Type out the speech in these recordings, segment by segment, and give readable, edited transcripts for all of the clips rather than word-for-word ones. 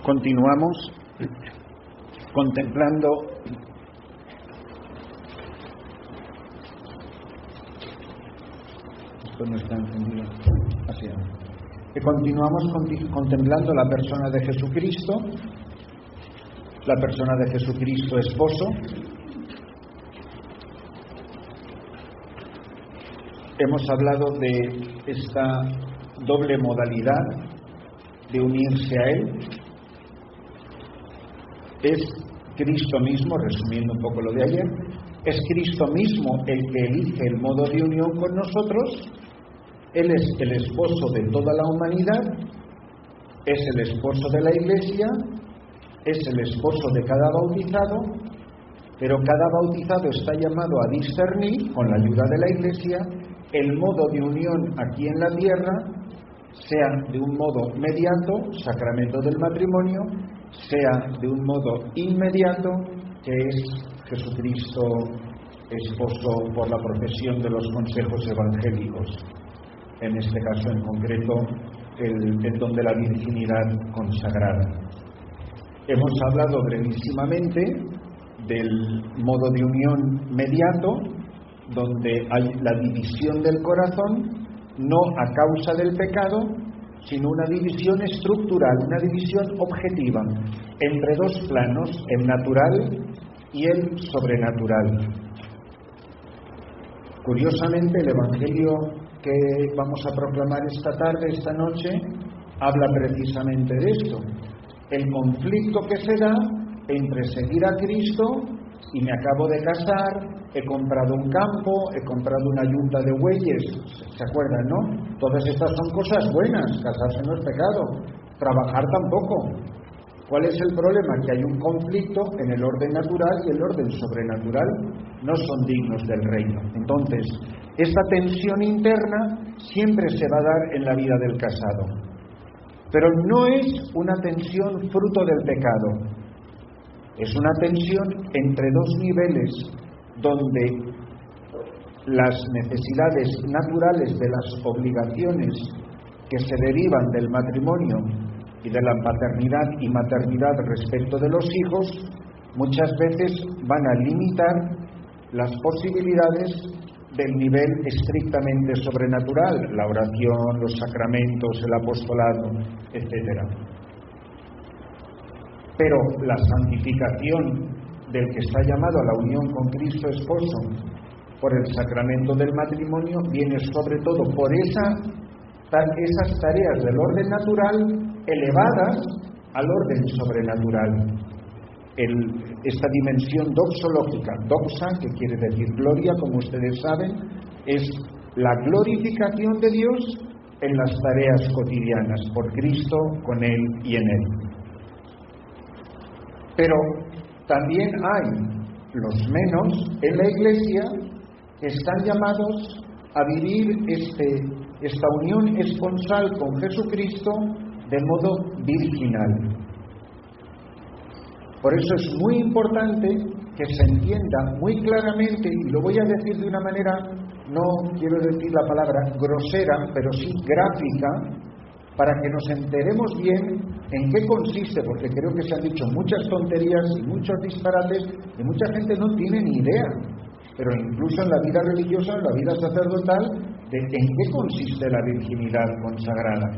Continuamos contemplando esto no está encendido. Así es. Continuamos contemplando la persona de Jesucristo, la persona de Jesucristo esposo. Hemos hablado de esta doble modalidad de unirse a Él. Es Cristo mismo, resumiendo un poco lo de ayer, es Cristo mismo el que elige el modo de unión con nosotros. Él es el esposo de toda la humanidad, es el esposo de la Iglesia, es el esposo de cada bautizado, pero cada bautizado está llamado a discernir, con la ayuda de la Iglesia, el modo de unión aquí en la tierra, sea de un modo mediato, sacramento del matrimonio, sea de un modo inmediato, que es Jesucristo esposo por la profesión de los consejos evangélicos. En este caso en concreto, el don de la virginidad consagrada. Hemos hablado brevísimamente del modo de unión mediato, donde hay la división del corazón, no a causa del pecado, sino una división estructural, una división objetiva, entre dos planos, el natural y el sobrenatural. Curiosamente, el Evangelio que vamos a proclamar esta tarde, esta noche, habla precisamente de esto. El conflicto que se da entre seguir a Cristo y me acabo de casar, he comprado un campo, he comprado una yunta de bueyes, ¿se acuerdan, no? Todas estas son cosas buenas, casarse no es pecado, trabajar tampoco. ¿Cuál es el problema? Que hay un conflicto en el orden natural y el orden sobrenatural no son dignos del reino. Entonces, esta tensión interna siempre se va a dar en la vida del casado. Pero no es una tensión fruto del pecado. Es una tensión entre dos niveles donde las necesidades naturales de las obligaciones que se derivan del matrimonio y de la paternidad y maternidad respecto de los hijos muchas veces van a limitar las posibilidades del nivel estrictamente sobrenatural, la oración, los sacramentos, el apostolado, etc. Pero la santificación del que está llamado a la unión con Cristo esposo por el sacramento del matrimonio viene sobre todo por esas tareas del orden natural elevadas al orden sobrenatural. Esta dimensión doxológica, doxa, que quiere decir gloria, como ustedes saben, es la glorificación de Dios en las tareas cotidianas, por Cristo, con Él y en Él. Pero también hay los menos en la Iglesia que están llamados a vivir esta unión esponsal con Jesucristo de modo virginal. Por eso es muy importante que se entienda muy claramente, y lo voy a decir de una manera, no quiero decir la palabra grosera, pero sí gráfica, para que nos enteremos bien en qué consiste, porque creo que se han dicho muchas tonterías y muchos disparates, y mucha gente no tiene ni idea, pero incluso en la vida religiosa, en la vida sacerdotal, de en qué consiste la virginidad consagrada.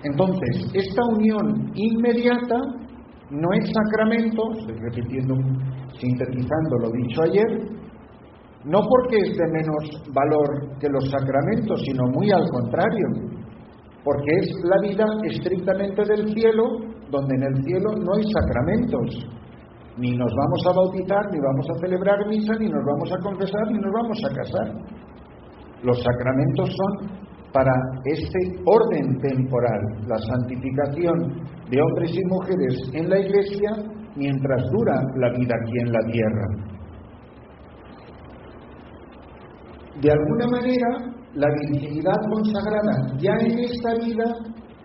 Entonces, esta unión inmediata no es sacramento, estoy repitiendo, sintetizando lo dicho ayer, no porque es de menos valor que los sacramentos, sino muy al contrario, porque es la vida estrictamente del cielo, donde en el cielo no hay sacramentos. Ni nos vamos a bautizar, ni vamos a celebrar misa, ni nos vamos a confesar, ni nos vamos a casar. Los sacramentos son para este orden temporal, la santificación de hombres y mujeres en la Iglesia mientras dura la vida aquí en la tierra. De alguna manera, la virginidad consagrada ya en esta vida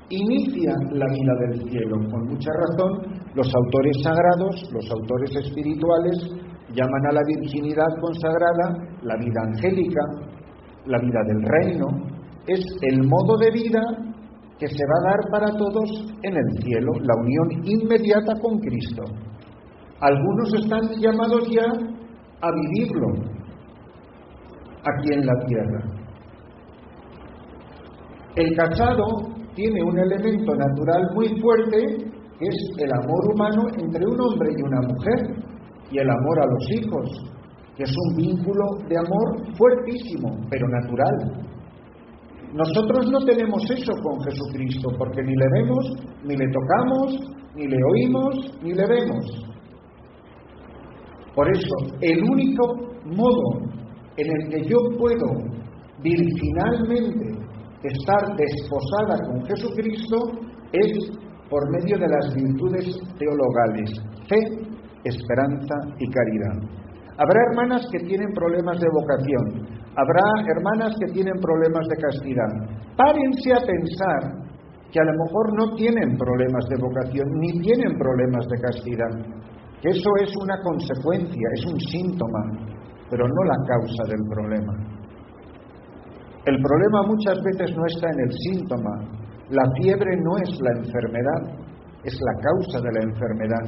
inicia la vida del cielo. Con mucha razón, los autores sagrados, los autores espirituales, llaman a la virginidad consagrada la vida angélica, la vida del reino. Es el modo de vida que se va a dar para todos en el cielo, la unión inmediata con Cristo. Algunos están llamados ya a vivirlo aquí en la tierra. El casado tiene un elemento natural muy fuerte, que es el amor humano entre un hombre y una mujer, y el amor a los hijos, que es un vínculo de amor fuertísimo, pero natural. Nosotros no tenemos eso con Jesucristo, porque ni le vemos, ni le tocamos, ni le oímos, ni le vemos. Por eso, el único modo en el que yo puedo virginalmente estar desposada con Jesucristo es por medio de las virtudes teologales: fe, esperanza y caridad. Habrá hermanas que tienen problemas de vocación, habrá hermanas que tienen problemas de castidad. Párense a pensar que a lo mejor no tienen problemas de vocación ni tienen problemas de castidad. Eso es una consecuencia, es un síntoma, pero no la causa del problema. El problema muchas veces no está en el síntoma. La fiebre no es la enfermedad, es la causa de la enfermedad.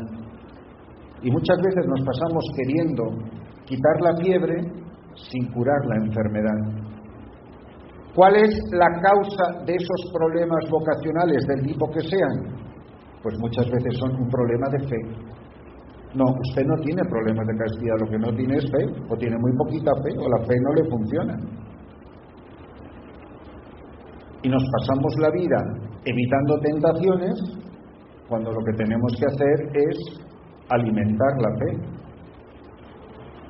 Y muchas veces nos pasamos queriendo quitar la fiebre sin curar la enfermedad. ¿Cuál es la causa de esos problemas vocacionales, del tipo que sean? Pues muchas veces son un problema de fe. No, usted no tiene problemas de castidad, lo que no tiene es fe, o tiene muy poquita fe, o la fe no le funciona. Y nos pasamos la vida evitando tentaciones, cuando lo que tenemos que hacer es alimentar la fe.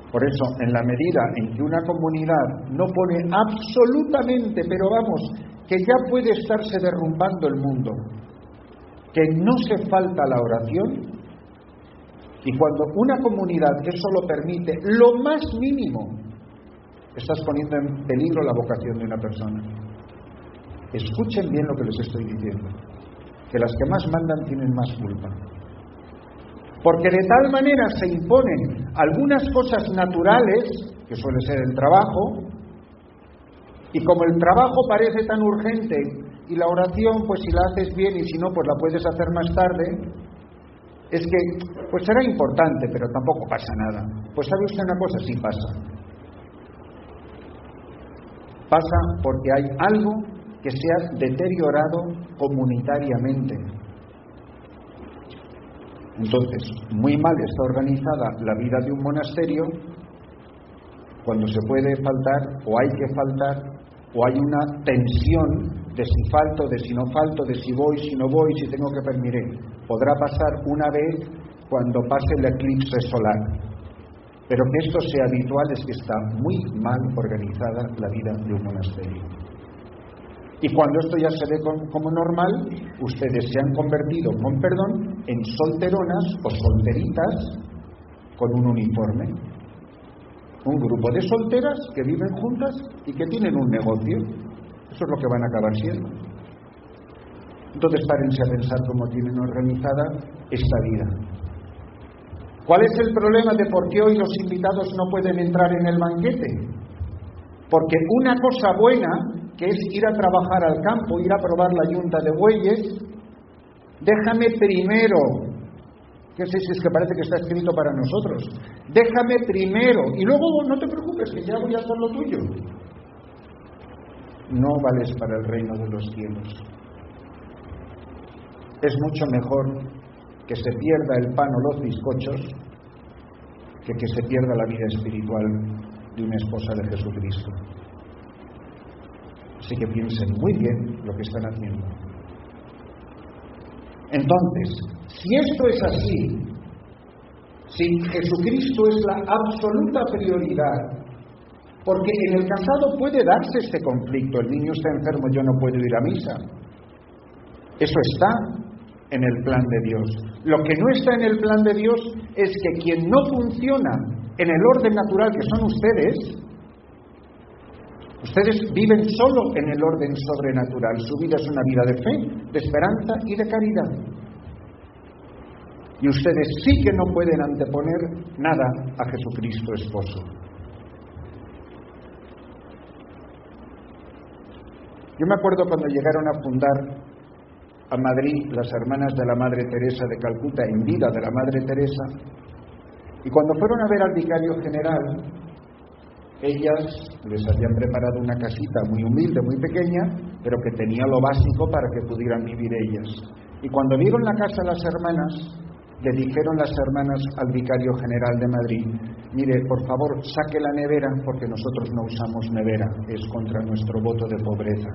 Por eso, en la medida en que una comunidad no pone absolutamente, pero vamos, que ya puede estarse derrumbando el mundo, que no se falta la oración, y cuando una comunidad eso lo permite, lo más mínimo, estás poniendo en peligro la vocación de una persona. Escuchen bien lo que les estoy diciendo, que las que más mandan tienen más culpa. Porque de tal manera se imponen algunas cosas naturales, que suele ser el trabajo, y como el trabajo parece tan urgente, y la oración, pues si la haces bien y si no, pues la puedes hacer más tarde, es que, pues será importante, pero tampoco pasa nada. Pues ¿sabe usted una cosa? Sí pasa. Pasa porque hay algo que se ha deteriorado comunitariamente. Entonces, muy mal está organizada la vida de un monasterio cuando se puede faltar, o hay que faltar, o hay una tensión de si falto, de si no falto, de si voy, si no voy, si tengo que permitir. Podrá pasar una vez cuando pase el eclipse solar, pero que esto sea habitual es que está muy mal organizada la vida de un monasterio. Y cuando esto ya se ve como normal, ustedes se han convertido, con perdón, en solteronas o solteritas con un uniforme. Un grupo de solteras que viven juntas y que tienen un negocio. Eso es lo que van a acabar siendo. Entonces párense a pensar cómo tienen organizada esta vida. ¿Cuál es el problema de por qué hoy los invitados no pueden entrar en el banquete? Porque una cosa buena, que es ir a trabajar al campo, ir a probar la yunta de bueyes, déjame primero, que sé si es que parece que está escrito para nosotros, déjame primero, y luego no te preocupes, que ya voy a hacer lo tuyo. No vales para el reino de los cielos. Es mucho mejor que se pierda el pan o los bizcochos que se pierda la vida espiritual de una esposa de Jesucristo. Así que piensen muy bien lo que están haciendo. Entonces, si esto es así, si Jesucristo es la absoluta prioridad, porque en el casado puede darse este conflicto, el niño está enfermo, yo no puedo ir a misa. Eso está en el plan de Dios. Lo que no está en el plan de Dios es que quien no funciona en el orden natural, que son ustedes viven solo en el orden sobrenatural. Su vida es una vida de fe, de esperanza y de caridad. Y ustedes sí que no pueden anteponer nada a Jesucristo esposo. Yo me acuerdo cuando llegaron a fundar a Madrid las hermanas de la Madre Teresa de Calcuta, en vida de la Madre Teresa, y cuando fueron a ver al vicario general, ellas les habían preparado una casita muy humilde, muy pequeña, pero que tenía lo básico para que pudieran vivir ellas. Y cuando vieron la casa las hermanas, le dijeron las hermanas al vicario general de Madrid: mire, por favor, saque la nevera, porque nosotros no usamos nevera, es contra nuestro voto de pobreza.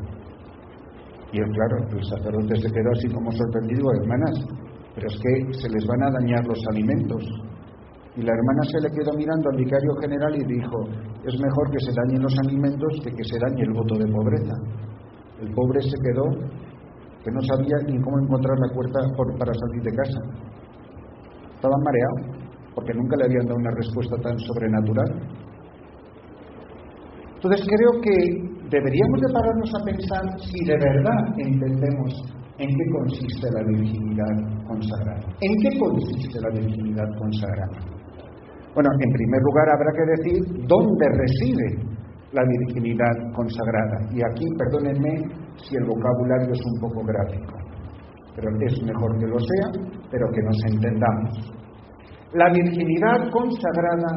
Y él, claro, el sacerdote se quedó así como sorprendido: hermanas, pero es que se les van a dañar los alimentos. Y la hermana se le quedó mirando al vicario general y dijo: es mejor que se dañen los alimentos que se dañe el voto de pobreza. El pobre se quedó que no sabía ni cómo encontrar la puerta para salir de casa. Estaba mareado, porque nunca le habían dado una respuesta tan sobrenatural. Entonces creo que deberíamos de pararnos a pensar si de verdad entendemos en qué consiste la virginidad consagrada. ¿En qué consiste la virginidad consagrada? Bueno, en primer lugar habrá que decir dónde reside la virginidad consagrada. Y aquí, perdónenme si el vocabulario es un poco gráfico, pero es mejor que lo sea, pero que nos entendamos. La virginidad consagrada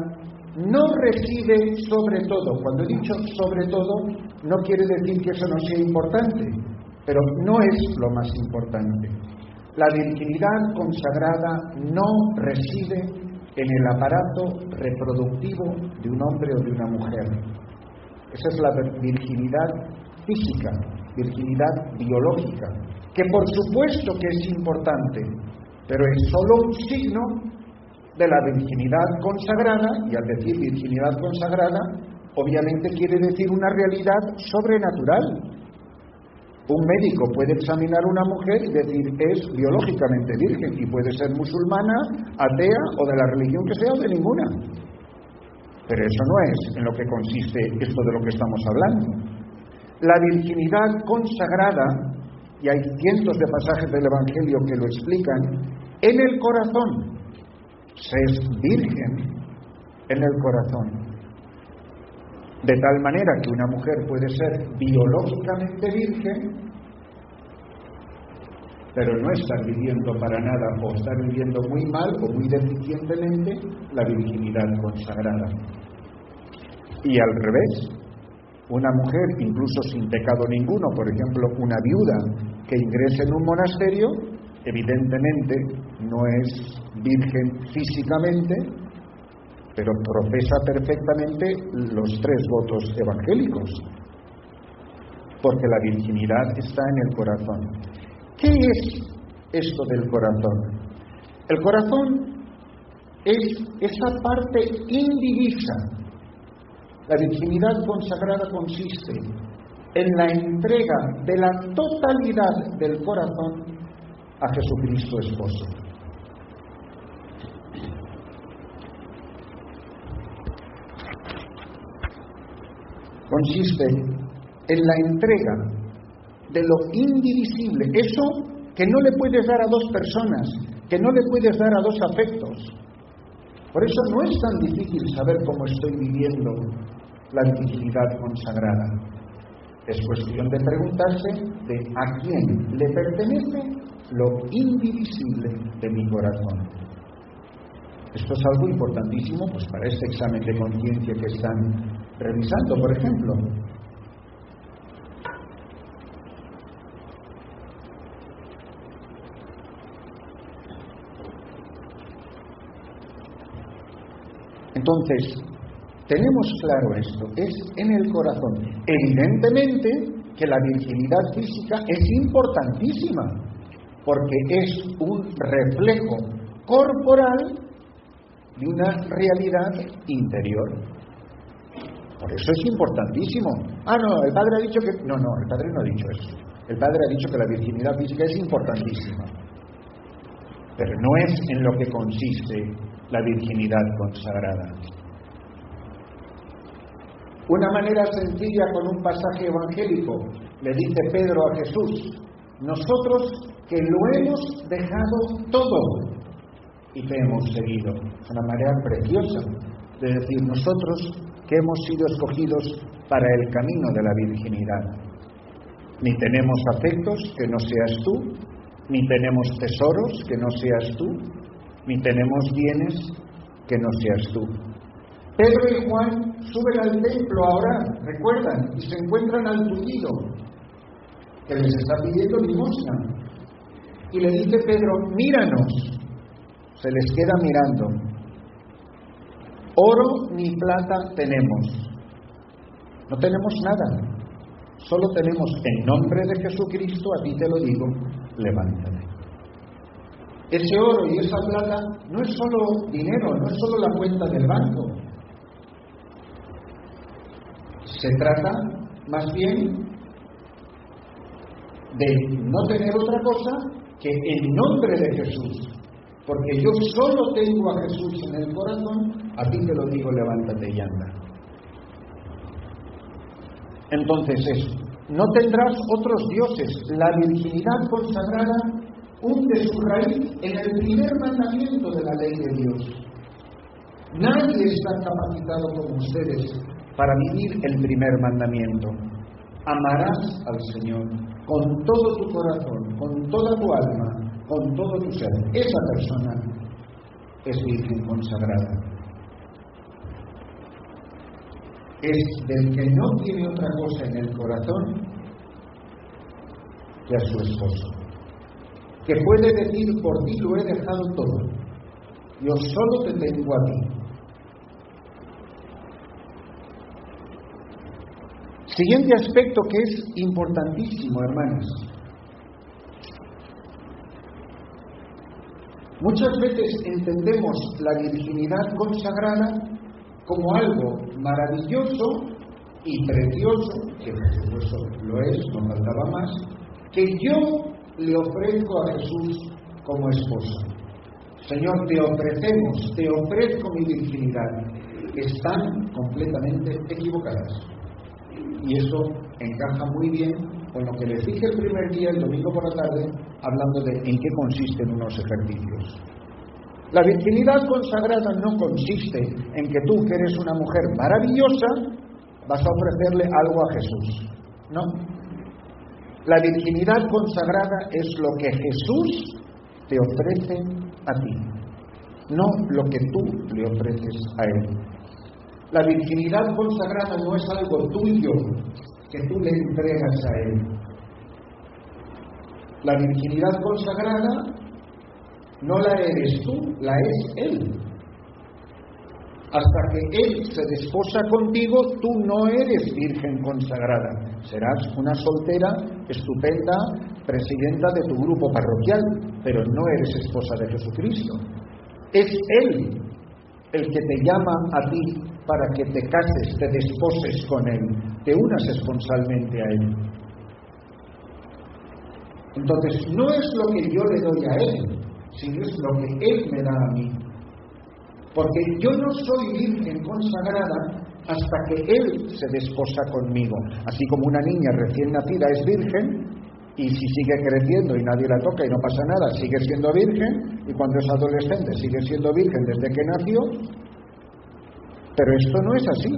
no reside sobre todo. Cuando he dicho sobre todo, no quiere decir que eso no sea importante, pero no es lo más importante. La virginidad consagrada no reside en el aparato reproductivo de un hombre o de una mujer. Esa es la virginidad física, virginidad biológica, que por supuesto que es importante, pero es solo un signo de la virginidad consagrada, y al decir virginidad consagrada, obviamente quiere decir una realidad sobrenatural. Un médico puede examinar a una mujer y decir es biológicamente virgen, y puede ser musulmana, atea o de la religión que sea o de ninguna. Pero eso no es en lo que consiste esto de lo que estamos hablando. La virginidad consagrada, y hay cientos de pasajes del Evangelio que lo explican, en el corazón. Se es virgen en el corazón. De tal manera que una mujer puede ser biológicamente virgen, pero no estar viviendo para nada, o estar viviendo muy mal o muy deficientemente la virginidad consagrada. Y al revés, una mujer incluso sin pecado ninguno, por ejemplo una viuda que ingrese en un monasterio, evidentemente no es virgen físicamente, pero profesa perfectamente los 3 votos evangélicos, porque la virginidad está en el corazón. ¿Qué es esto del corazón? El corazón es esa parte indivisa. La virginidad consagrada consiste en la entrega de la totalidad del corazón a Jesucristo esposo. Consiste en la entrega de lo indivisible, eso que no le puedes dar a 2 personas, que no le puedes dar a 2 afectos. Por eso no es tan difícil saber cómo estoy viviendo la virginidad consagrada. Es cuestión de preguntarse de a quién le pertenece lo indivisible de mi corazón. Esto es algo importantísimo pues para este examen de conciencia que están revisando, por ejemplo. Entonces, tenemos claro esto, es en el corazón. Evidentemente que la virginidad física es importantísima, porque es un reflejo corporal de una realidad interior. Por eso es importantísimo. No, el padre ha dicho que... No, el padre no ha dicho eso. El padre ha dicho que la virginidad física es importantísima. Pero no es en lo que consiste la virginidad consagrada. Una manera sencilla con un pasaje evangélico, le dice Pedro a Jesús: nosotros que lo hemos dejado todo y te hemos seguido. Es una manera preciosa de decir nosotros que hemos sido escogidos para el camino de la virginidad. Ni tenemos afectos que no seas tú, ni tenemos tesoros que no seas tú, ni tenemos bienes que no seas tú. Pedro y Juan suben al templo a orar, recuerdan, y se encuentran al tullido, que les está pidiendo limosna. Y le dice Pedro, míranos. Se les queda mirando. Oro ni plata tenemos. No tenemos nada. Solo tenemos, en nombre de Jesucristo, a ti te lo digo, levántate. Ese oro y esa plata no es solo dinero, no es solo la cuenta del banco. Se trata, más bien, de no tener otra cosa que en nombre de Jesús. Porque yo solo tengo a Jesús en el corazón, a ti te lo digo, levántate y anda. Entonces eso, no tendrás otros dioses. La virginidad consagrada hunde su raíz en el primer mandamiento de la ley de Dios. Nadie está capacitado como ustedes para vivir el primer mandamiento. Amarás al Señor con todo tu corazón, con toda tu alma, con todo tu ser. Esa persona es virgen consagrada. Es del que no tiene otra cosa en el corazón que a su esposo, que puede decir, por ti lo he dejado todo, yo solo te tengo a ti. Siguiente aspecto que es importantísimo, hermanas. Muchas veces entendemos la virginidad consagrada como algo maravilloso y precioso, que por supuesto lo es, no faltaba más, que yo le ofrezco a Jesús como esposa. Señor, te ofrezco mi virginidad. Están completamente equivocadas. Y eso encaja muy bien con lo que les dije el primer día, el domingo por la tarde, hablando de en qué consisten unos ejercicios. La virginidad consagrada no consiste en que tú, que eres una mujer maravillosa, vas a ofrecerle algo a Jesús. No. La virginidad consagrada es lo que Jesús te ofrece a ti, no lo que tú le ofreces a Él. La virginidad consagrada no es algo tuyo que tú le entregas a Él. La virginidad consagrada no la eres tú, la es Él. Hasta que Él se desposa contigo, tú no eres virgen consagrada. Serás una soltera, estupenda, presidenta de tu grupo parroquial, pero no eres esposa de Jesucristo. Es Él el que te llama a ti para que te cases, te desposes con Él, te unas esponsalmente a Él. Entonces, no es lo que yo le doy a Él, sino es lo que Él me da a mí. Porque yo no soy virgen consagrada hasta que Él se desposa conmigo. Así como una niña recién nacida es virgen, y si sigue creciendo y nadie la toca y no pasa nada, sigue siendo virgen, y cuando es adolescente sigue siendo virgen desde que nació. Pero esto no es así.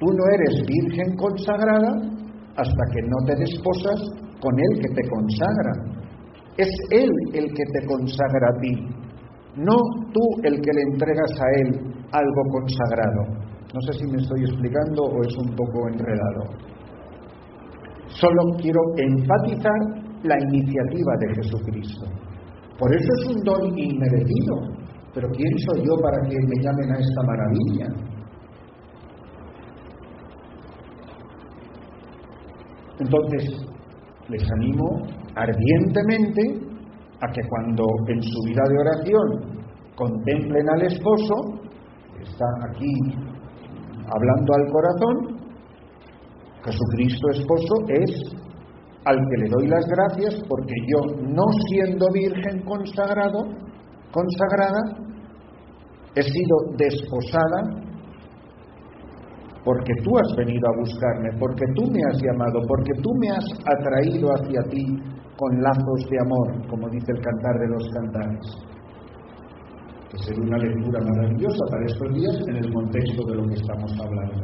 Tú no eres virgen consagrada hasta que no te desposas con Él que te consagra. Es Él el que te consagra a ti, no tú el que le entregas a Él algo consagrado. No sé si me estoy explicando o es un poco enredado. Solo quiero enfatizar la iniciativa de Jesucristo. Por eso es un don inmerecido. Pero ¿quién soy yo para que me llamen a esta maravilla? Entonces, les animo ardientemente a que cuando en su vida de oración contemplen al esposo, que está aquí hablando al corazón, Jesucristo esposo es al que le doy las gracias porque yo, no siendo virgen consagrada, he sido desposada porque tú has venido a buscarme, porque tú me has llamado, porque tú me has atraído hacia ti con lazos de amor, como dice el Cantar de los Cantares. Que sería una lectura maravillosa para estos días en el contexto de lo que estamos hablando.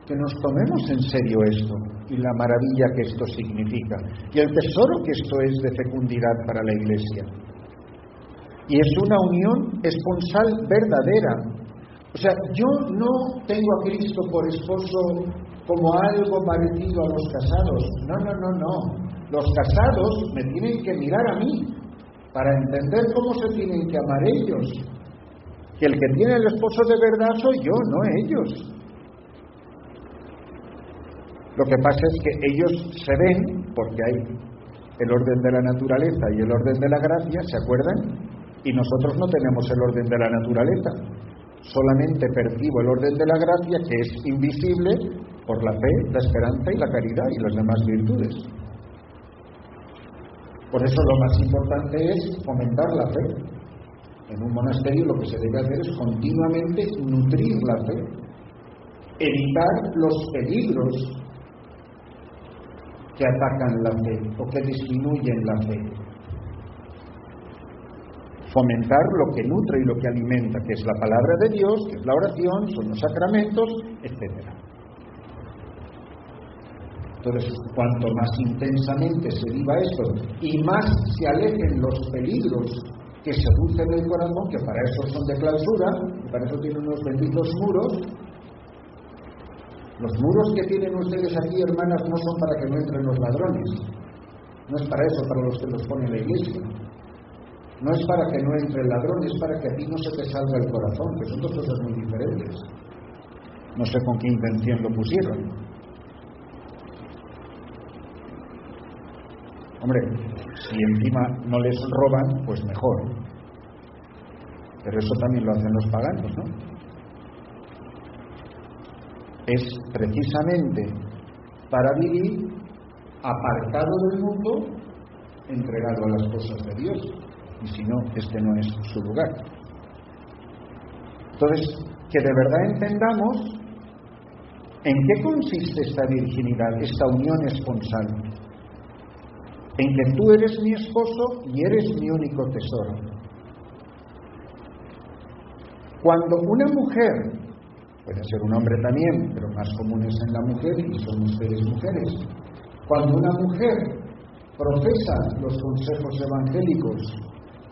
Que nos tomemos en serio esto y la maravilla que esto significa, y el tesoro que esto es de fecundidad para la Iglesia. Y es una unión esponsal verdadera. O sea, yo no tengo a Cristo por esposo como algo parecido a los casados. No. Los casados me tienen que mirar a mí para entender cómo se tienen que amar ellos. Que el que tiene el esposo de verdad soy yo, no ellos. Lo que pasa es que ellos se ven, porque hay el orden de la naturaleza y el orden de la gracia, ¿se acuerdan? Y nosotros no tenemos el orden de la naturaleza. Solamente percibo el orden de la gracia, que es invisible por la fe, la esperanza y la caridad y las demás virtudes. Por eso lo más importante es fomentar la fe. En un monasterio lo que se debe hacer es continuamente nutrir la fe, evitar los peligros que atacan la fe o que disminuyen la fe. Fomentar lo que nutre y lo que alimenta, que es la palabra de Dios, que es la oración, son los sacramentos, etc. Entonces, cuanto más intensamente se viva esto y más se alejen los peligros que seducen el corazón, que para eso son de clausura, y para eso tienen unos benditos muros. Los muros que tienen ustedes aquí, hermanas, no son para que no entren los ladrones. No es para eso, para los que los pone la Iglesia. No es para que no entre el ladrón, es para que a ti no se te salga el corazón, que son dos cosas muy diferentes. No sé con qué intención lo pusieron. Hombre, si encima no les roban, pues mejor. Pero eso también lo hacen los paganos, ¿no? Es precisamente para vivir apartado del mundo, entregado a las cosas de Dios. Y si no, este no es su lugar. Entonces, que de verdad entendamos en qué consiste esta virginidad, esta unión esponsal. En que tú eres mi esposo y eres mi único tesoro. Cuando una mujer, puede ser un hombre también, pero más comunes en la mujer, y son ustedes mujeres, cuando una mujer profesa los consejos evangélicos,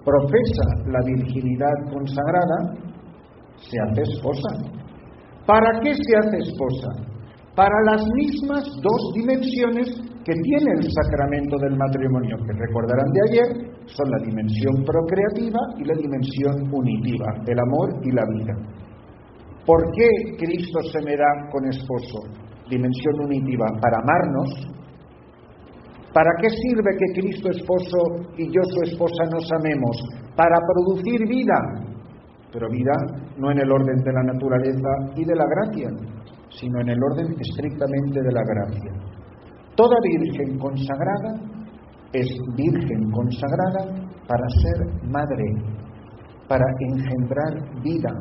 profesa la virginidad consagrada, se hace esposa. ¿Para qué se hace esposa? Para las mismas dos dimensiones que tiene el sacramento del matrimonio, que recordarán de ayer, son la dimensión procreativa y la dimensión unitiva, el amor y la vida. ¿Por qué Cristo se me da con esposo? Dimensión unitiva, para amarnos. ¿Para qué sirve que Cristo esposo y yo su esposa nos amemos? Para producir vida, pero vida no en el orden de la naturaleza y de la gracia, sino en el orden estrictamente de la gracia. Toda virgen consagrada es virgen consagrada para ser madre, para engendrar vida.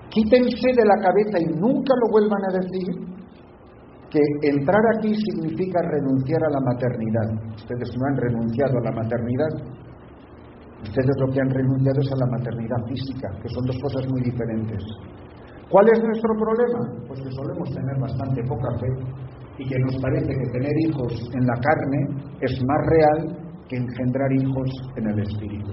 Quítense de la cabeza y nunca lo vuelvan a decir que entrar aquí significa renunciar a la maternidad. Ustedes no han renunciado a la maternidad. Ustedes lo que han renunciado es a la maternidad física, que son dos cosas muy diferentes. ¿Cuál es nuestro problema? Pues que solemos tener bastante poca fe y que nos parece que tener hijos en la carne es más real que engendrar hijos en el espíritu.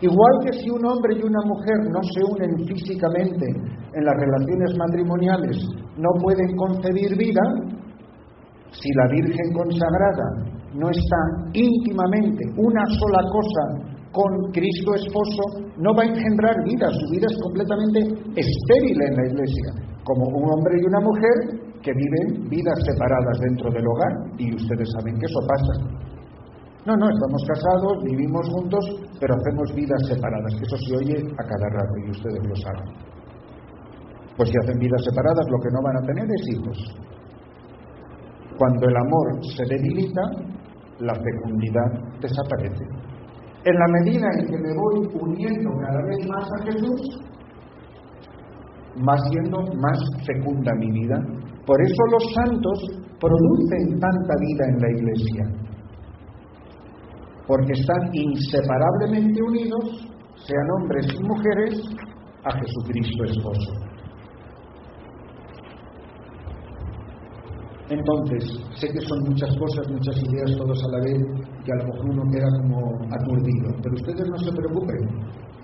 Igual que si un hombre y una mujer no se unen físicamente en las relaciones matrimoniales, no pueden concebir vida, si la Virgen consagrada no está íntimamente una sola cosa con Cristo esposo, no va a engendrar vida, su vida es completamente estéril en la Iglesia, como un hombre y una mujer que viven vidas separadas dentro del hogar, y ustedes saben que eso pasa. No, estamos casados, vivimos juntos, pero hacemos vidas separadas, que eso se oye a cada rato y ustedes lo saben. Pues si hacen vidas separadas, lo que no van a tener es hijos. Cuando el amor se debilita, la fecundidad desaparece. En la medida en que me voy uniendo cada vez más a Jesús, va siendo más fecunda mi vida. Por eso los santos producen tanta vida en la Iglesia, porque están inseparablemente unidos, sean hombres y mujeres, a Jesucristo esposo. Entonces, sé que son muchas cosas, muchas ideas, todos a la vez, que a lo mejor uno queda como aturdido. Pero ustedes no se preocupen,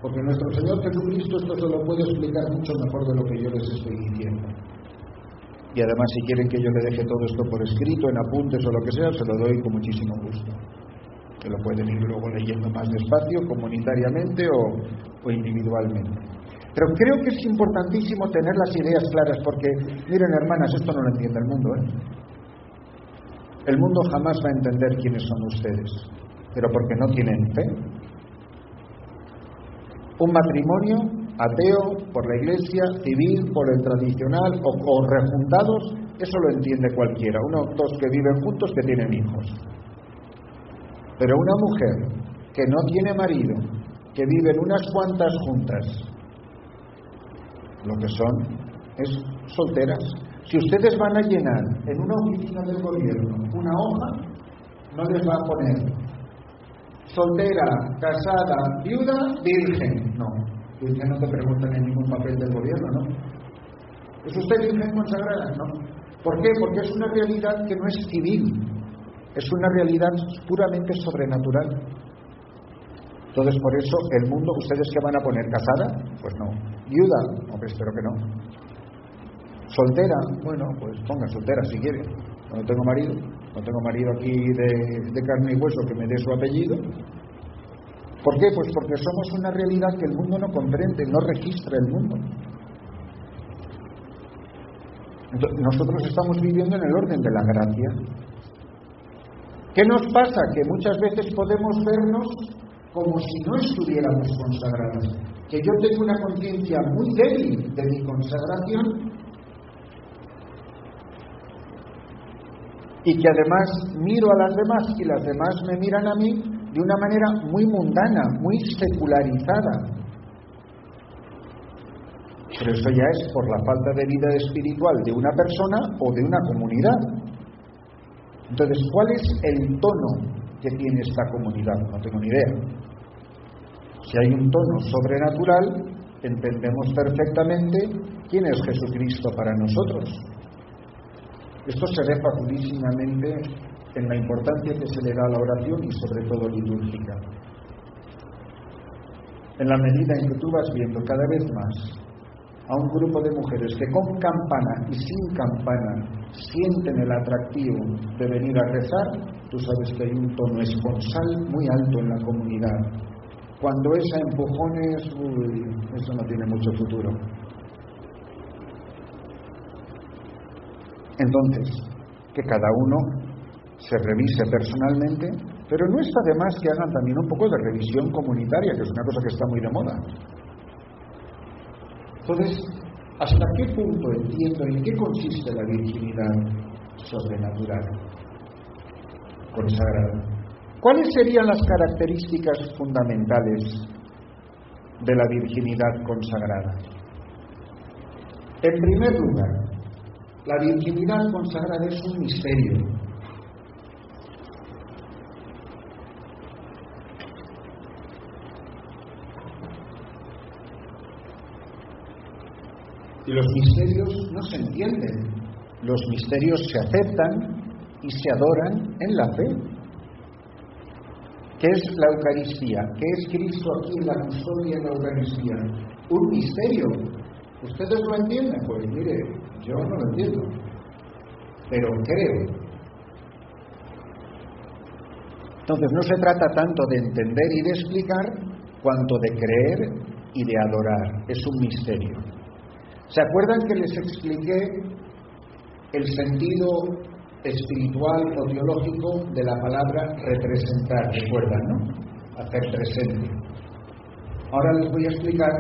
porque nuestro Señor Jesucristo esto se lo puede explicar mucho mejor de lo que yo les estoy diciendo. Y además, si quieren que yo le deje todo esto por escrito, en apuntes o lo que sea, se lo doy con muchísimo gusto. Que lo pueden ir luego leyendo más despacio, comunitariamente o individualmente. Pero creo que es importantísimo tener las ideas claras, porque, miren hermanas, esto no lo entiende el mundo, El mundo jamás va a entender quiénes son ustedes, pero porque no tienen fe. Un matrimonio ateo, por la iglesia, civil, por el tradicional o rejuntados, eso lo entiende cualquiera. Dos que viven juntos, que tienen hijos. Pero una mujer que no tiene marido, que viven unas cuantas juntas, lo que son es solteras. Si ustedes van a llenar en una oficina del gobierno una hoja, no les va a poner soltera, casada, viuda, virgen. No, virgen no te preguntan en ningún papel del gobierno, ¿no? ¿Es usted virgen consagrada? No. ¿Por qué? Porque es una realidad que no es civil, es una realidad puramente sobrenatural. Entonces, por eso, el mundo, ¿ustedes qué van a poner? ¿Casada? Pues no. ¿Viuda? Hombre, espero que no. ¿Soltera? Bueno, pues ponga soltera si quiere. No tengo marido. No tengo marido aquí de carne y hueso que me dé su apellido. ¿Por qué? Pues porque somos una realidad que el mundo no comprende, no registra el mundo. Entonces, nosotros estamos viviendo en el orden de la gracia. ¿Qué nos pasa? Que muchas veces podemos vernos como si no estuviéramos consagrados, que yo tengo una conciencia muy débil de mi consagración y que además miro a las demás y las demás me miran a mí de una manera muy mundana, muy secularizada. Pero eso ya es por la falta de vida espiritual de una persona o de una comunidad. Entonces, ¿cuál es el tono que tiene esta comunidad? No tengo ni idea. Si hay un tono sobrenatural, entendemos perfectamente quién es Jesucristo para nosotros. Esto se ve facilísimamente en la importancia que se le da a la oración y sobre todo litúrgica. En la medida en que tú vas viendo cada vez más a un grupo de mujeres que con campana y sin campana sienten el atractivo de venir a rezar, tú sabes que hay un tono esponsal muy alto en la comunidad. Cuando es a empujones, eso no tiene mucho futuro. Entonces, que cada uno se revise personalmente, pero no está de más que hagan también un poco de revisión comunitaria, que es una cosa que está muy de moda. Entonces, ¿hasta qué punto entiendo en qué consiste la virginidad sobrenatural, consagrada? ¿Cuáles serían las características fundamentales de la virginidad consagrada? En primer lugar, la virginidad consagrada es un misterio. Y los misterios no se entienden. Los misterios se aceptan y se adoran en la fe. ¿Qué es la Eucaristía? ¿Qué es Cristo aquí en la custodia de la Eucaristía? Un misterio. ¿Ustedes lo entienden? Pues mire, yo no lo entiendo, pero creo. Entonces no se trata tanto de entender y de explicar, cuanto de creer y de adorar. Es un misterio. ¿Se acuerdan que les expliqué el sentido espiritual o teológico de la palabra representar? ¿Recuerdan, no? Hacer presente. Ahora les voy a explicar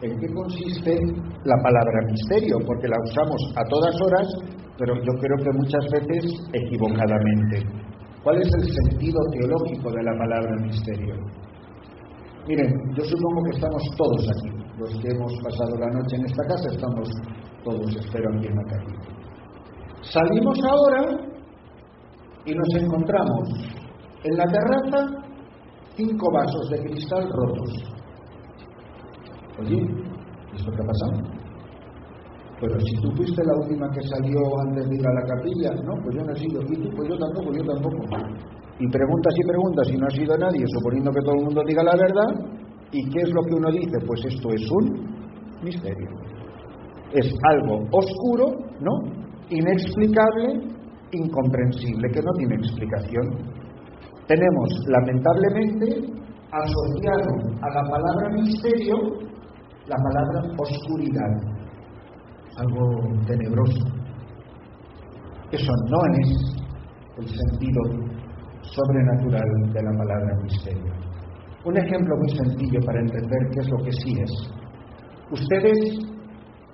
en qué consiste la palabra misterio, porque la usamos a todas horas, pero yo creo que muchas veces equivocadamente. ¿Cuál es el sentido teológico de la palabra misterio? Miren, yo supongo que estamos todos aquí. Los que hemos pasado la noche en esta casa estamos todos, espero, aquí en la calle. Salimos ahora y nos encontramos en la terraza 5 vasos de cristal rotos. Oye, ¿esto qué ha pasado? Pero si tú fuiste la última que salió antes de ir a la capilla, no, pues yo no he sido. Y tú, pues yo tampoco. Y preguntas y no ha sido nadie, suponiendo que todo el mundo diga la verdad. ¿Y qué es lo que uno dice? Pues esto es un misterio. Es algo oscuro, ¿no? Inexplicable, incomprensible, que no tiene explicación. Tenemos, lamentablemente, asociado a la palabra misterio la palabra oscuridad. Algo tenebroso. Eso no es el sentido sobrenatural de la palabra misterio. Un ejemplo muy sencillo para entender qué es lo que sí es. Ustedes,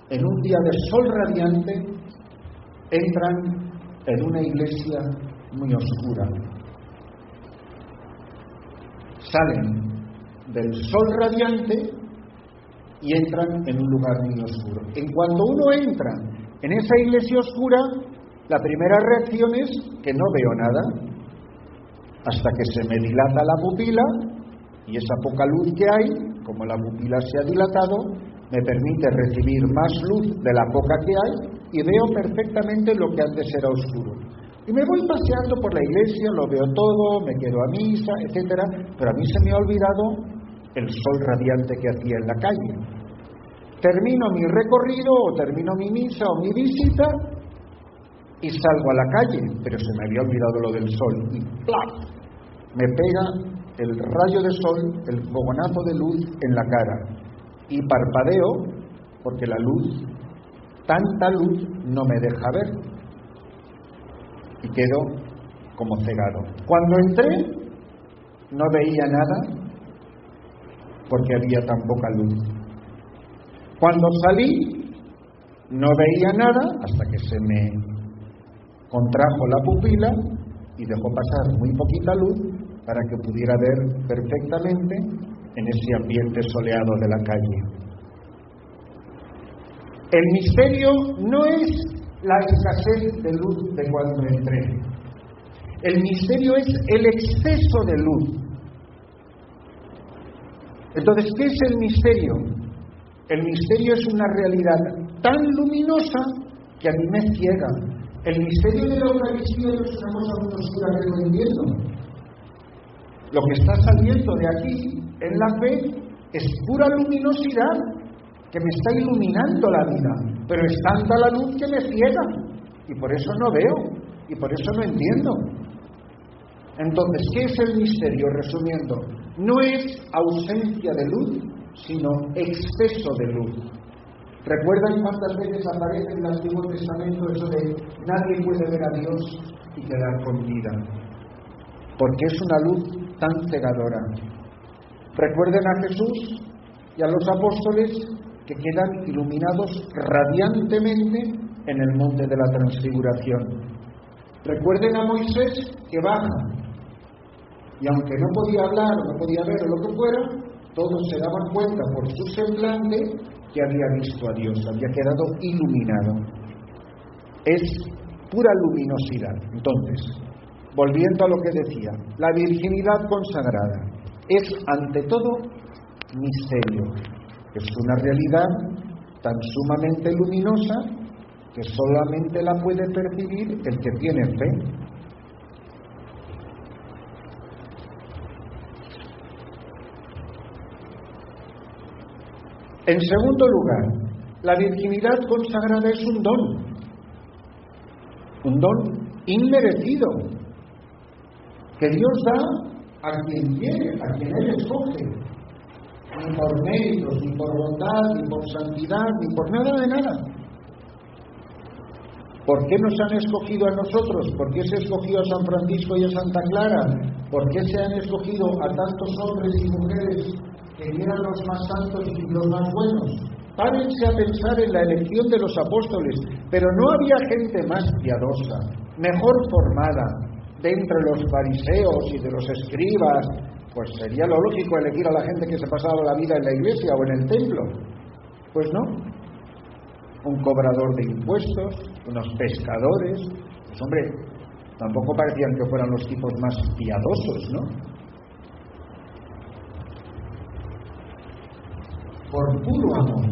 en un día de sol radiante, entran en una iglesia muy oscura. Salen del sol radiante y entran en un lugar muy oscuro. En cuanto uno entra en esa iglesia oscura, la primera reacción es que no veo nada, hasta que se me dilata la pupila, y esa poca luz que hay, como la pupila se ha dilatado, me permite recibir más luz de la poca que hay, y veo perfectamente lo que antes era oscuro. Y me voy paseando por la iglesia, lo veo todo, me quedo a misa, etcétera, pero a mí se me ha olvidado el sol radiante que hacía en la calle. Termino mi recorrido, o termino mi misa o mi visita, y salgo a la calle, pero se me había olvidado lo del sol, y ¡plaf! Me pega el rayo de sol, el fogonazo de luz en la cara, y parpadeo, porque la luz, tanta luz, no me deja ver, y quedo como cegado. Cuando entré, no veía nada, porque había tan poca luz. Cuando salí, no veía nada, hasta que se me contrajo la pupila y dejó pasar muy poquita luz para que pudiera ver perfectamente en ese ambiente soleado de la calle. El misterio no es la escasez de luz de cuando entré. El misterio es el exceso de luz. Entonces, ¿qué es el misterio? El misterio es una realidad tan luminosa que a mí me ciega. El misterio de la Eucaristía no es una cosa muy oscura que no entiendo. Lo que está saliendo de aquí, en la fe, es pura luminosidad que me está iluminando la vida, pero es tanta la luz que me ciega, y por eso no veo, y por eso no entiendo. Entonces, ¿qué es el misterio? Resumiendo, no es ausencia de luz, sino exceso de luz. ¿Recuerdan cuántas veces aparece en el Antiguo Testamento eso de nadie puede ver a Dios y quedar con vida? Porque es una luz tan cegadora. Recuerden a Jesús y a los apóstoles que quedan iluminados radiantemente en el monte de la Transfiguración. Recuerden a Moisés que baja, y aunque no podía hablar, no podía ver o lo que fuera, todos se daban cuenta por su semblante que había visto a Dios, había quedado iluminado. Es pura luminosidad. Entonces, volviendo a lo que decía, la virginidad consagrada es ante todo misterio. Es una realidad tan sumamente luminosa que solamente la puede percibir el que tiene fe. En segundo lugar, la virginidad consagrada es un don inmerecido, que Dios da a quien quiere, a quien Él escoge, ni por méritos, ni por bondad, ni por santidad, ni por nada de nada. ¿Por qué nos han escogido a nosotros? ¿Por qué se escogió a San Francisco y a Santa Clara? ¿Por qué se han escogido a tantos hombres y mujeres que eran los más santos y los más buenos? Párense a pensar en la elección de los apóstoles, pero no había gente más piadosa, mejor formada, de entre los fariseos y de los escribas. Pues sería lo lógico elegir a la gente que se pasaba la vida en la iglesia o en el templo. Pues no. Un cobrador de impuestos, unos pescadores. Pues hombre, tampoco parecían que fueran los tipos más piadosos, ¿no? Por puro amor,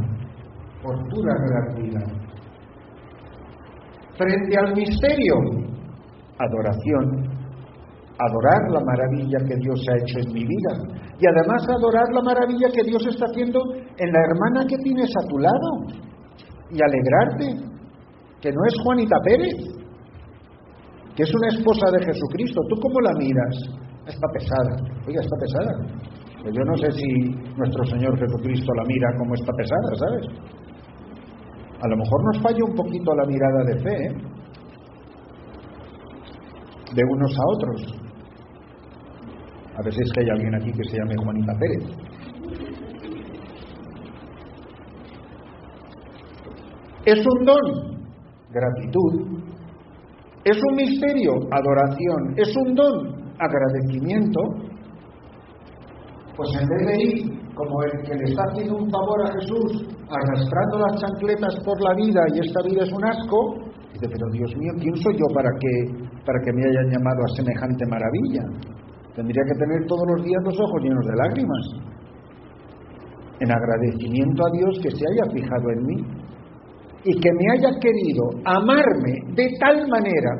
por pura gratuidad. frente al misterio, adoración. Adorar la maravilla que Dios ha hecho en mi vida. Y además adorar la maravilla que Dios está haciendo en la hermana que tienes a tu lado. Y alegrarte, que no es Juanita Pérez, que es una esposa de Jesucristo. ¿Tú cómo la miras? Está pesada. Oiga, está pesada. Pues yo no sé si nuestro Señor Jesucristo la mira como está pesada, ¿sabes? A lo mejor nos falla un poquito la mirada de fe, ¿eh? De unos a otros. A ver si es que hay alguien aquí que se llame Juanita Pérez. Es un don, gratitud. Es un misterio, adoración. Es un don, agradecimiento. Pues en vez de ir como el que le está haciendo un favor a Jesús, arrastrando las chancletas por la vida y esta vida es un asco, dice, pero Dios mío, ¿quién soy yo para que me hayan llamado a semejante maravilla? Tendría que tener todos los días los ojos llenos de lágrimas, en agradecimiento a Dios que se haya fijado en mí y que me haya querido amarme de tal manera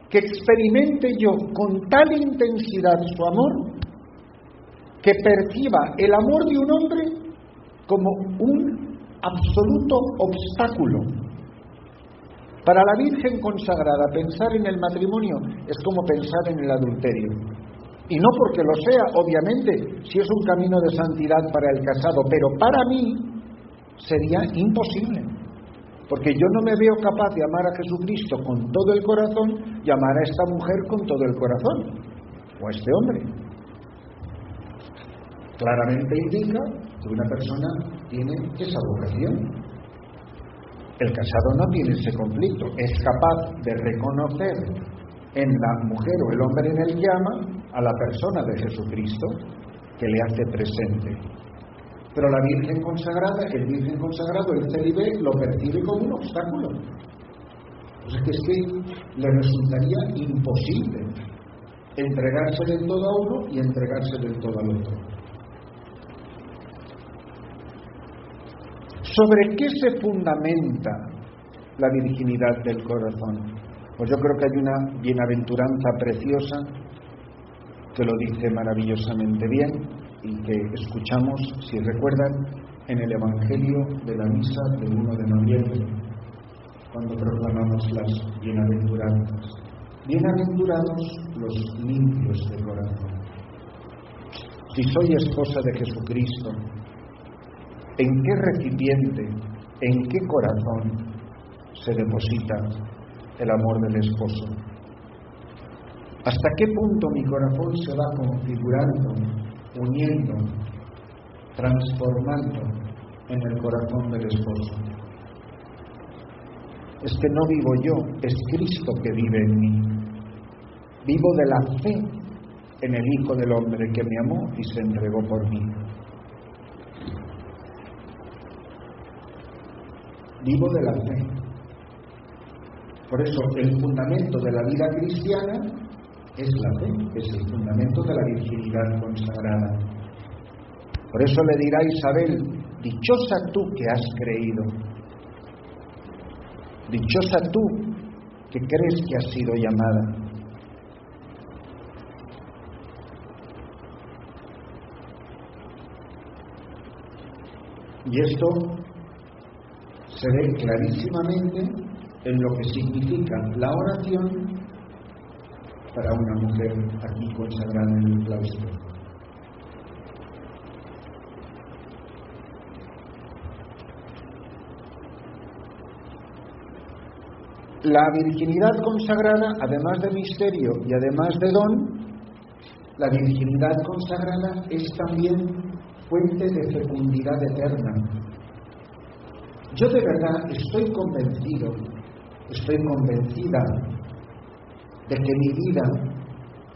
que experimente yo con tal intensidad su amor, que perciba el amor de un hombre como un absoluto obstáculo. Para la Virgen consagrada, pensar en el matrimonio es como pensar en el adulterio. Y no porque lo sea, obviamente, si es un camino de santidad para el casado, pero para mí sería imposible. Porque yo no me veo capaz de amar a Jesucristo con todo el corazón y amar a esta mujer con todo el corazón, o a este hombre. Claramente indica que una persona tiene esa vocación. El casado no tiene ese conflicto, es capaz de reconocer en la mujer o el hombre en el que ama a la persona de Jesucristo que le hace presente. Pero la Virgen consagrada, el Virgen consagrado, el célibe, lo percibe como un obstáculo. Pues es que le resultaría imposible entregarse del todo a uno y entregarse del todo al otro. ¿Sobre qué se fundamenta la virginidad del corazón? Pues yo creo que hay una bienaventuranza preciosa que lo dice maravillosamente bien y que escuchamos, si recuerdan, en el Evangelio de la misa del 1 de noviembre, cuando proclamamos las bienaventuranzas. Bienaventurados los limpios de corazón. Si soy esposa de Jesucristo, ¿en qué recipiente, en qué corazón se deposita el amor del esposo? ¿Hasta qué punto mi corazón se va configurando, uniendo, transformando en el corazón del esposo? Es que no vivo yo, es Cristo que vive en mí. Vivo de la fe en el Hijo del Hombre que me amó y se entregó por mí. Vivo de la fe. Por eso el fundamento de la vida cristiana es la fe, es el fundamento de la virginidad consagrada. Por eso le dirá Isabel, dichosa tú que has creído, dichosa tú que crees que has sido llamada. Y esto se ve clarísimamente en lo que significa la oración para una mujer aquí consagrada en el claustro. La virginidad consagrada, además de misterio y además de don, la virginidad consagrada es también fuente de fecundidad eterna. Yo de verdad estoy convencido, estoy convencida de que mi vida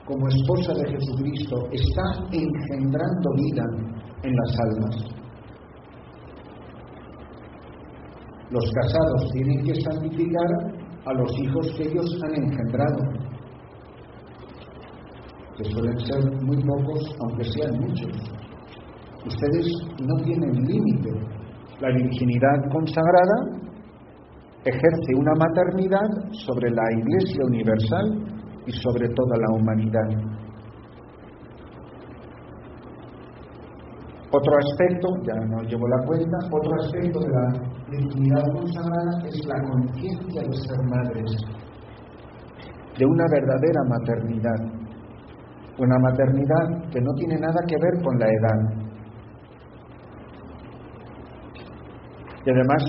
como esposa de Jesucristo está engendrando vida en las almas. Los casados tienen que santificar a los hijos que ellos han engendrado, que suelen ser muy pocos, aunque sean muchos. Ustedes no tienen límite. La virginidad consagrada ejerce una maternidad sobre la Iglesia universal y sobre toda la humanidad. Otro aspecto, ya no llevo la cuenta, otro aspecto de la virginidad consagrada es la conciencia de ser madres, de una verdadera maternidad. Una maternidad que no tiene nada que ver con la edad. Y además,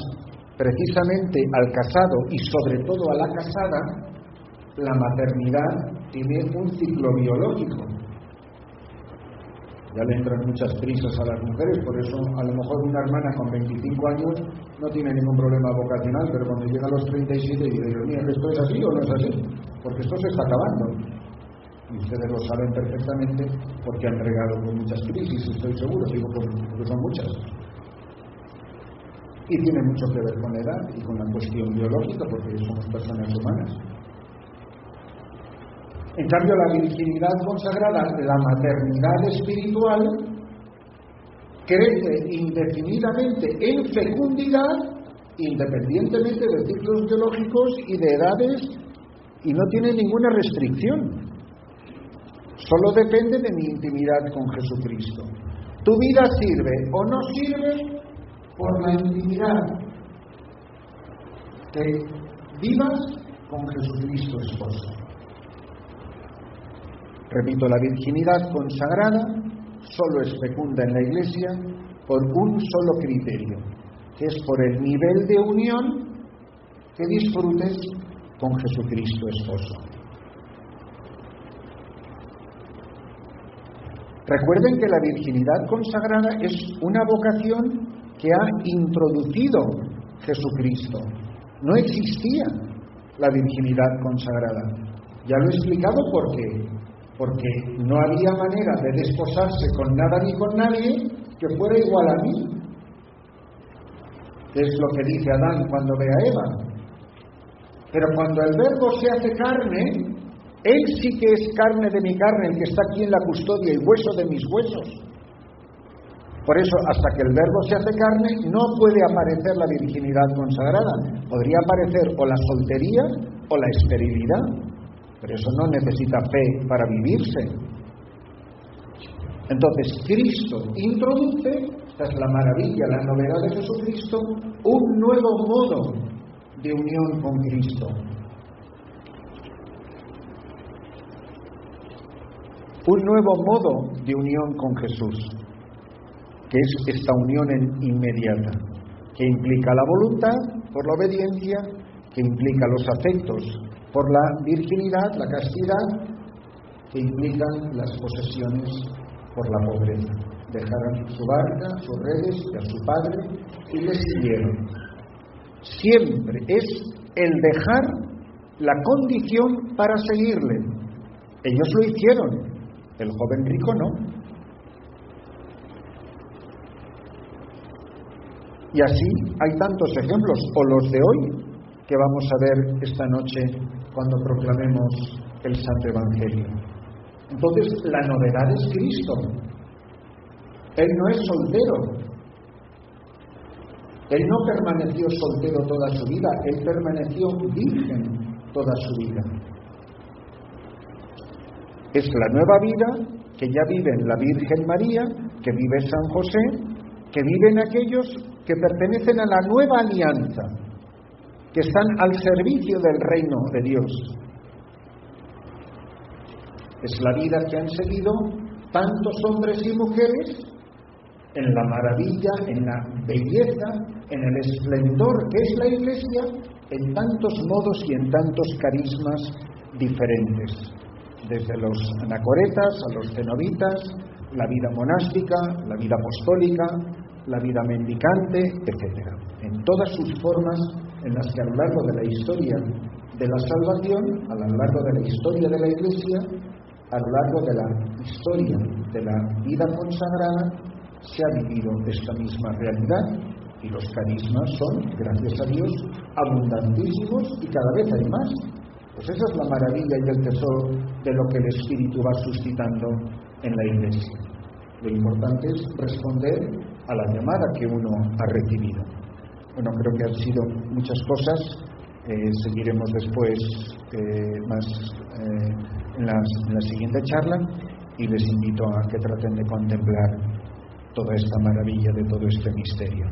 precisamente al casado y sobre todo a la casada, la maternidad tiene un ciclo biológico. Ya le entran muchas prisas a las mujeres, por eso a lo mejor una hermana con 25 años no tiene ningún problema vocacional, pero cuando llega a los 37 dice, Dios mío, ¿esto es así o no es así? Porque esto se está acabando. Y ustedes lo saben perfectamente porque han regado con muchas crisis, estoy seguro, digo porque son muchas. Y tiene mucho que ver con la edad y con la cuestión biológica, porque somos personas humanas. En cambio, la virginidad consagrada, la maternidad espiritual, crece indefinidamente en fecundidad, independientemente de ciclos biológicos y de edades, y no tiene ninguna restricción. Solo depende de mi intimidad con Jesucristo. Tu vida sirve o no sirve por la intimidad que vivas con Jesucristo esposo. Repito, la virginidad consagrada solo es fecunda en la Iglesia por un solo criterio, que es por el nivel de unión que disfrutes con Jesucristo esposo. Recuerden que la virginidad consagrada es una vocación que ha introducido Jesucristo. No existía la virginidad consagrada. Ya lo he explicado por qué. Porque no había manera de desposarse con nada ni con nadie que fuera igual a mí. Es lo que dice Adán cuando ve a Eva. Pero cuando el Verbo se hace carne, Él sí que es carne de mi carne, el que está aquí en la custodia y hueso de mis huesos. Por eso, hasta que el Verbo se hace carne, no puede aparecer la virginidad consagrada. Podría aparecer o la soltería o la esterilidad. Pero eso no necesita fe para vivirse. Entonces, Cristo introduce, esta es la maravilla, la novedad de Jesucristo, un nuevo modo de unión con Cristo. Un nuevo modo de unión con Jesús, que es esta unión inmediata, que implica la voluntad por la obediencia, que implica los afectos por la virginidad, la castidad, que implican las posesiones por la pobreza. Dejaron su barca, sus redes y a su padre y le siguieron. Siempre es el dejar la condición para seguirle. Ellos lo hicieron, el joven rico no. Y así hay tantos ejemplos, o los de hoy, que vamos a ver esta noche cuando proclamemos el Santo Evangelio. Entonces, la novedad es Cristo. Él no es soltero. Él no permaneció soltero toda su vida, Él permaneció virgen toda su vida. Es la nueva vida que ya viven la Virgen María, que vive San José, que viven aquellos que pertenecen a la nueva alianza, que están al servicio del reino de Dios. Es la vida que han seguido tantos hombres y mujeres en la maravilla, en la belleza, en el esplendor que es la Iglesia, en tantos modos y en tantos carismas diferentes, desde los anacoretas a los cenobitas, la vida monástica, la vida apostólica, la vida mendicante, etc. En todas sus formas en las que a lo largo de la historia de la salvación, a lo largo de la historia de la Iglesia, a lo largo de la historia de la vida consagrada, se ha vivido esta misma realidad, y los carismas son, gracias a Dios, abundantísimos y cada vez hay más. Pues esa es la maravilla y el tesoro de lo que el Espíritu va suscitando en la Iglesia. Lo importante es responder a la llamada que uno ha recibido. Bueno, creo que han sido muchas cosas. Seguiremos después más en la siguiente charla, y les invito a que traten de contemplar toda esta maravilla de todo este misterio.